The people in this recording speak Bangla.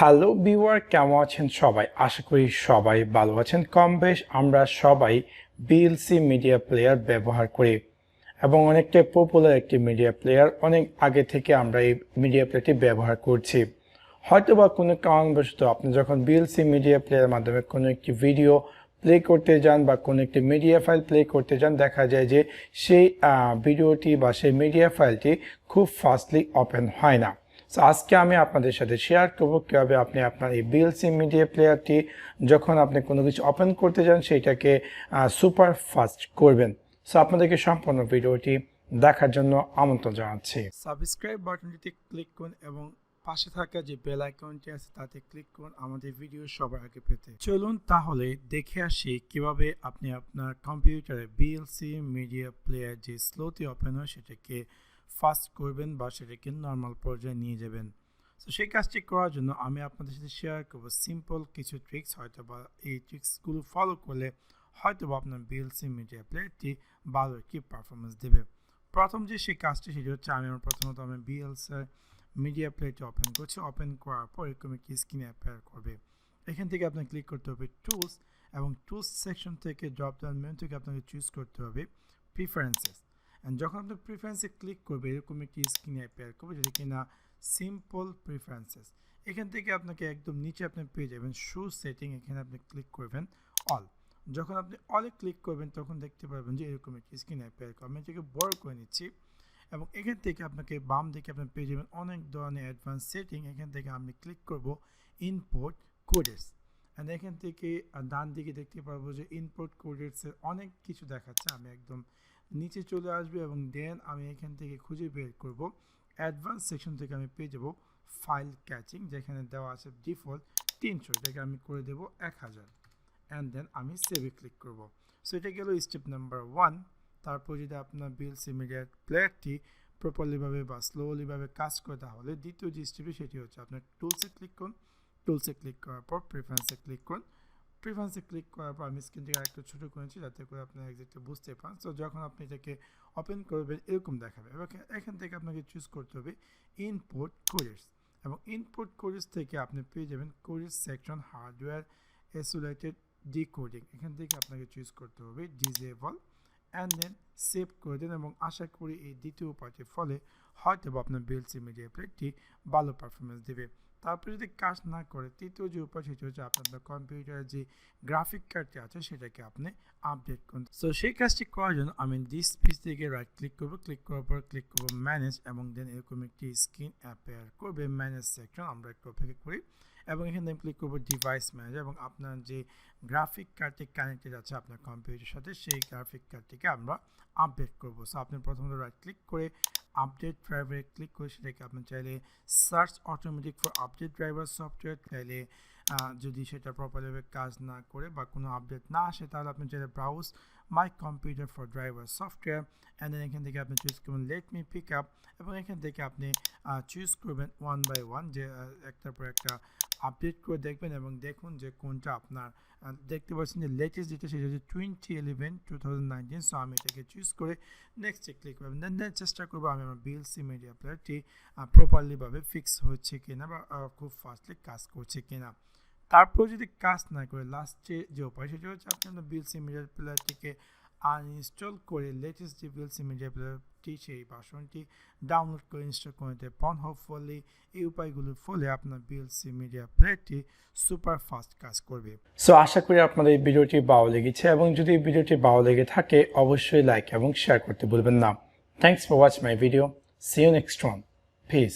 হ্যালো ভিউয়ার, কেমন আছেন সবাই? আশা করি সবাই ভালো আছেন। কম বেশ আমরা সবাই VLC মিডিয়া প্লেয়ার ব্যবহার করি এবং অনেকটা পপুলার একটি মিডিয়া প্লেয়ার। অনেক আগে থেকে আমরা এই মিডিয়া প্লেয়ারটি ব্যবহার করছি। হয়তোবা কোনো কারণবশত আপনি যখন VLC মিডিয়া প্লেয়ারের মাধ্যমে কোনো একটি ভিডিও প্লে করতে যান বা কোনো একটি মিডিয়া ফাইল প্লে করতে যান, দেখা যায় যে সেই ভিডিওটি বা সেই মিডিয়া ফাইলটি খুব ফাস্টলি ওপেন হয় না। সো আজকে আমি আপনাদের সাথে শেয়ার করব কীভাবে আপনি আপনার এই VLC মিডিয়া প্লেয়ারটি যখন আপনি কোনো কিছু ওপেন করতে যান সেইটাকে সুপার ফাস্ট করবেন। সো আপনাদেরকে সম্পূর্ণ ভিডিওটি দেখার জন্য আমন্ত্রণ জানাচ্ছি। সাবস্ক্রাইব বাটনটিতে ক্লিক করুন এবং পাশে থাকা যে বেল আইকনটি আছে তাতে ক্লিক করুন আমাদের ভিডিও সবার আগে পেতে। চলুন তাহলে দেখে আসি কিভাবে আপনি আপনার কম্পিউটারে VLC মিডিয়া প্লেয়ার যে স্লোতে ওপেন হয় সেটাকে ফাস্ট করবেন বা সেটাকে নর্মাল পর্যায়ে নিয়ে যাবেন। তো সেই কাজটি করার জন্য আমি আপনাদের সাথে শেয়ার করবো সিম্পল কিছু ট্রিক্স। হয়তো বা এই ট্রিক্সগুলো ফলো করলে হয়তো বা আপনার VLC মিডিয়া প্লেয়ারটি ভালো একটি পারফরমেন্স দেবে। প্রথম যে সেই কাজটি সেটি হচ্ছে প্রথমত আমি VLC মিডিয়া প্লেয়ারটি ওপেন করছি। ওপেন করার পর এরকম একটি স্ক্রিনে অ্যাপিয়ার করবে। এখান থেকে আপনাকে ক্লিক করতে হবে টুলস এবং টুলস সেকশন থেকে ড্রপ ডাউন মেনু থেকে আপনাকে চুজ করতে হবে প্রিফারেন্সেস। অ্যান্ড যখন আপনি প্রিফারেন্সে ক্লিক করবে এরকম একটি স্ক্রিনে অ্যাপিয়ার করবে যেটা কিনা সিম্পল প্রিফারেন্সেস। এখান থেকে আপনাকে একদম নিচে আপনি পেয়ে যাবেন শো সেটিং। এখানে আপনি ক্লিক করবেন অল। যখন আপনি অলে ক্লিক করবেন তখন দেখতে পারবেন যে এরকম একটি স্ক্রিনে অ্যাপিয়ার করবে। আমি এটাকে বড় করে নিচ্ছি এবং এখান থেকে আপনাকে বাম দিকে আপনি পেয়ে যাবেন অনেক ধরনের অ্যাডভান্স সেটিং। এখান থেকে আমি ক্লিক করব ইনপুট কোডেস। অ্যান্ড এখান থেকে ডান দিকে দেখতে পারবো যে ইনপুট কোডেসের অনেক কিছু দেখাচ্ছে। আমি একদম নিচে চলে আসবে এবং দেন আমি এখান থেকে খুঁজে বের করব অ্যাডভান্স সেকশন থেকে আমি পেয়ে যাব ফাইল ক্যাচিং, যেখানে দেওয়া আছে ডিফল্ট 300, এটাকে আমি করে দেব 1000 অ্যান্ড দেন আমি সেভে ক্লিক করব। সো এটা গেল স্টেপ নাম্বার 1। তারপর যদি আপনার VLC মিডিয়া প্লেয়ারটি প্রপারলিভাবে বা স্লোলিভাবে কাজ করে তাহলে দ্বিতীয় যে স্টেপে সেটি হচ্ছে আপনার টুলসে ক্লিক করুন। টুলসে ক্লিক করার পর প্রিফারেন্সে ক্লিক করুন। প্রিফারেন্সে ক্লিক করার পর আমি স্ক্রিনটিকে আরেকটু ছোটো করেছি যাতে করে আপনারা এক্সাক্টলি বুঝতে পারেন। সো যখন আপনি এটাকে ওপেন করবেন এরকম দেখাবে। এখান থেকে আপনাকে চুজ করতে হবে ইনপুট কোডেস এবং ইনপুট কোডেস থেকে আপনি পেয়ে যাবেন কোডেস সেকশন হার্ডওয়্যার আইসোলেটেড ডিকোডিং। এখান থেকে আপনাকে চুজ করতে হবে ডিসেবল অ্যান্ড দেন সেভ করে দেন এবং আশা করি এই দ্বিতীয় উপায়টির ফলে হয়তো আপনার VLC মিডিয়া প্লেয়ারটি ভালো পারফরমেন্স দেবে। তারপরে যদি কাজ না করে তৃতীয় যে উপায় সেটি হচ্ছে আপনার কম্পিউটারের যে গ্রাফিক কার্ডটি আছে সেটাকে আপনি আপডেট করুন। সো সেই কাজটি করার জন্য আমি দিস পিস থেকে রাইট ক্লিক করব। ক্লিক করার পর ক্লিক করব ম্যানেজ এবং দেন এরকম একটি স্ক্রিন অ্যাপিয়ার করবে ম্যানেজ সেকশন। আমরা একটু অপেক্ষা করি এবং এখানে ক্লিক করব ডিভাইস ম্যানেজার এবং আপনার যে গ্রাফিক কার্ডটি কানেক্টেড আছে আপনার কম্পিউটারের সাথে সেই গ্রাফিক কার্ডটিকে আমরা আপডেট করব। সো আপনি প্রথমত রাইট ক্লিক করে আপডেট ড্রাইভারে ক্লিক করে সেটাকে আপনি চাইলে search automatic for update driver software, চাইলে যদি সেটা প্রপারলিভাবে কাজ না করে বা কোনো আপডেট না আসে তাহলে আপনি চাইলে browse my computer for driver software and then এখান থেকে আপনি চুজ করবেন লেট মি পিক আপ এবং এখান থেকে আপনি চুজ করবেন 1 বাই 1 যে একটার পর একটা আপডেট করে দেখবেন এবং দেখুন যে কোনটা আপনার দেখতে পাচ্ছেন যে লেটেস্ট যেটা সেটা হচ্ছে 2011-2019। সো আমি এটাকে চুজ করে নেক্সটে ক্লিক করবেন। দেন চেষ্টা করবো আমি আমার VLC মিডিয়া প্লেয়ারটি প্রপারলিভাবে ফিক্স হচ্ছে কিনা বা খুব ফাস্টলি কাজ করছে কিনা। তারপর যদি কাজ না করে লাস্টে যে উপায় সেটা হচ্ছে আপনি আপনার VLC মিডিয়া প্লেয়ারটিকে আনইনস্টল করে লেটেস্ট যে VLC মিডিয়া প্লেয়ারটি সেই ভার্সনটি ডাউনলোড করে ইনস্টল করে নিতে পারেন। হোপফুলি এই উপায়গুলোর ফলে আপনার VLC মিডিয়া প্লেয়ারটি সুপার ফাস্ট কাজ করবে। সো আশা করি আপনাদের এই ভিডিওটি ভালো লেগেছে এবং যদি এই ভিডিওটি ভালো লেগে থাকে অবশ্যই লাইক এবং শেয়ার করতে ভুলবেন না। Thanks for watching my video. See you next one. Piece.